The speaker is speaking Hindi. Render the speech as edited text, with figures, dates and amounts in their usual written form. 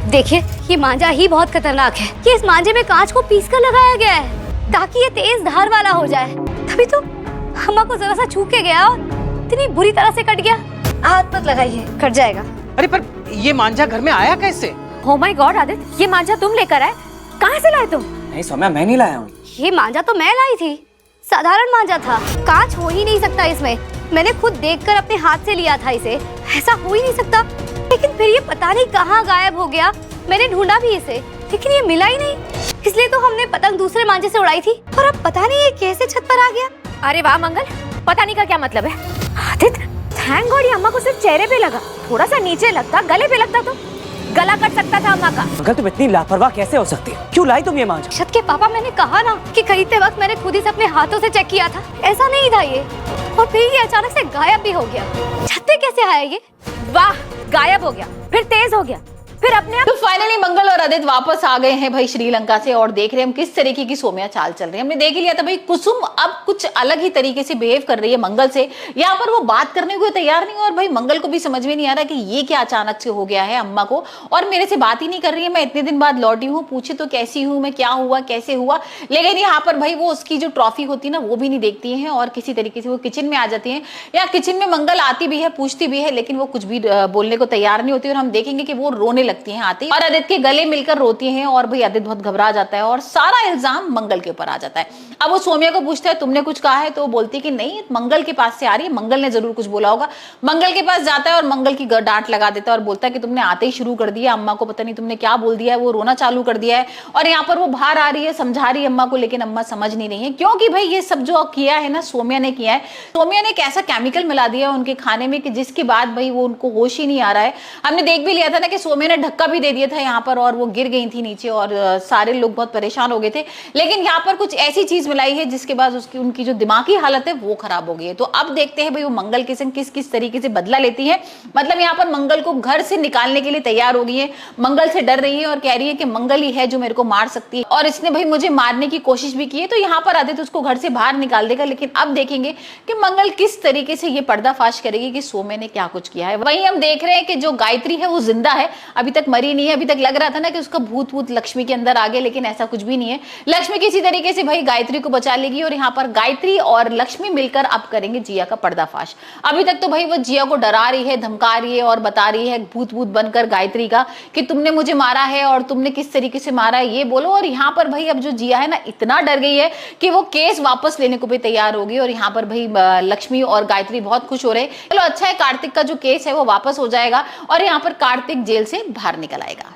देखिए, ये मांझा ही बहुत खतरनाक है। कि इस मांझे में कांच को पीस कर लगाया गया है ताकि ये तेज धार वाला हो जाए। तभी तो अम्मा को जरा सा छू के गया और इतनी बुरी तरह से कट गया। हाथ मत लगाइए, कट जाएगा। अरे पर ये मांझा घर में आया कैसे? Oh my God, आदित्य, ये मांझा तुम लेकर आए? कहाँ से लाए तुम? नहीं सौम्या, मैं नहीं लाया हूँ। ये मांझा तो मैं लाई थी, साधारण मांझा था। कांच हो ही नहीं सकता इसमें। मैंने खुद देखकर अपने हाथ से लिया था इसे। ऐसा हो ही नहीं सकता। लेकिन फिर ये पता नहीं कहाँ गायब हो गया। मैंने ढूंढा भी इसे, लेकिन ये मिला ही नहीं। इसलिए तो हमने पतंग दूसरे मांझे से उड़ाई थी और अब पता नहीं ये कैसे छत पर आ गया। अरे वाह मंगल, पता नहीं का क्या मतलब है? आदित्य, थैंक गॉड ये अम्मा को सिर्फ चेहरे पे लगा। थोड़ा सा नीचे लगता, गले पे लगता तो गला कट सकता था अम्मा का। अंकल तुम इतनी लापरवाह कैसे हो सकती है? क्यों लाई तुम ये मांझा? छत के पापा, मैंने कहा ना कि खरीदते वक्त मैंने खुद ही से अपने हाथों से चेक किया था। ऐसा नहीं था ये। और फिर ये अचानक से गायब भी हो गया। छत पे कैसे आया ये? वाह, गायब हो गया, फिर तेज हो गया, फिर अपने आप। तो फाइनली मंगल और आदित्य वापस आ गए हैं भाई श्रीलंका से और देख रहे हैं हम किस तरीके की सौम्या चाल चल रही है। हमने देख ही लिया था भाई कुसुम अब कुछ अलग ही तरीके से बिहेव कर रही है मंगल से। यहाँ पर वो बात करने को तैयार नहीं और भाई मंगल को भी समझ में नहीं आ रहा कि ये क्या अचानक से हो गया है अम्मा को, और मेरे से बात ही नहीं कर रही है। मैं इतने दिन बाद लौटी हूँ, पूछे तो कैसी हूँ मैं, क्या हुआ, कैसे हुआ, लेकिन यहाँ पर भाई वो उसकी जो ट्रॉफी होती है ना वो भी नहीं देखती है और किसी तरीके से वो किचन में आ जाती है। या किचन में मंगल आती भी है, पूछती भी है, लेकिन वो कुछ भी बोलने को तैयार नहीं होती और हम देखेंगे कि वो रोने लगती है आती और आदित्य के गले मिलकर रोती हैं और भाई आदित्य बहुत घबरा जाता है और सारा इल्जाम मंगल के ऊपर आ जाता है। अब वो सौम्या को पूछता है तुमने कुछ कहा है, तो वो बोलती कि नहीं मंगल के पास से आ रही है, मंगल ने जरूर कुछ बोला होगा। मंगल के पास जाता है और मंगल की डांट लगा देता है और बोलता है कि तुमने आते ही शुरू कर दिया, अम्मा को पता नहीं तुमने क्या बोल दिया है, वो रोना चालू कर दिया है। और यहाँ पर वो बाहर आ रही है, समझा रही है अम्मा को, लेकिन अम्मा समझ नहीं रही है क्योंकि भाई ये सब जो किया है ना सौम्या ने किया है। सौम्या ने एक ऐसा केमिकल मिला दिया उनके खाने में कि जिसके बाद भाई वो उनको होश ही नहीं आ रहा है। हमने देख भी लिया था ना कि सौम्या ने धक्का भी दे दिया था यहाँ पर और वो गिर गई थी नीचे और सारे लोग बहुत परेशान हो गए थे। लेकिन यहाँ पर कुछ ऐसी चीज मिलाई है जिसके बाद उसकी उनकी जो दिमागी हालत है वो खराब हो गई है। तो अब देखते हैं भाई वो मंगल के संग किस किस तरीके से बदला लेती है। मतलब यहाँ पर मंगल को घर से निकालने के लिए तैयार हो गई है, मंगल से डर रही है और कह रही है कि मंगल ही है जो मेरे को मार सकती है और इसने भाई मुझे मारने की कोशिश भी की है। तो यहाँ पर आदित्य उसको घर से बाहर निकाल देगा। लेकिन अब देखेंगे कि मंगल किस तरीके से ये पर्दाफाश करेगी कि सौम्या ने क्या कुछ किया है। वहीं हम देख रहे हैं कि जो गायत्री है वो जिंदा है, अभी तक मरी नहीं है। अभी तक लग रहा था ना कि उसका भूत वूत लक्ष्मी के अंदर आ गया, लेकिन ऐसा कुछ भी नहीं है। लक्ष्मी किसी तरीके से भाई गायत्री को बचा लेगी और यहाँ पर गायत्री और लक्ष्मी मिलकर अब करेंगे जिया का पर्दाफाश। अभी तक तो भाई वो जिया को डरा रही है, धमका रही है और बता रही है भूत भूत बनकर गायत्री का कि तुमने मुझे मारा है और तुमने किस तरीके से मारा है ये बोलो। और यहाँ पर भाई अब जो जिया है ना इतना डर गई है कि वो केस वापस लेने को भी तैयार होगी और यहाँ पर भाई लक्ष्मी और गायत्री बहुत खुश हो रहे हैं। चलो अच्छा है, कार्तिक का जो केस है वो वापस हो जाएगा और यहाँ पर कार्तिक जेल से बाहर निकल आएगा।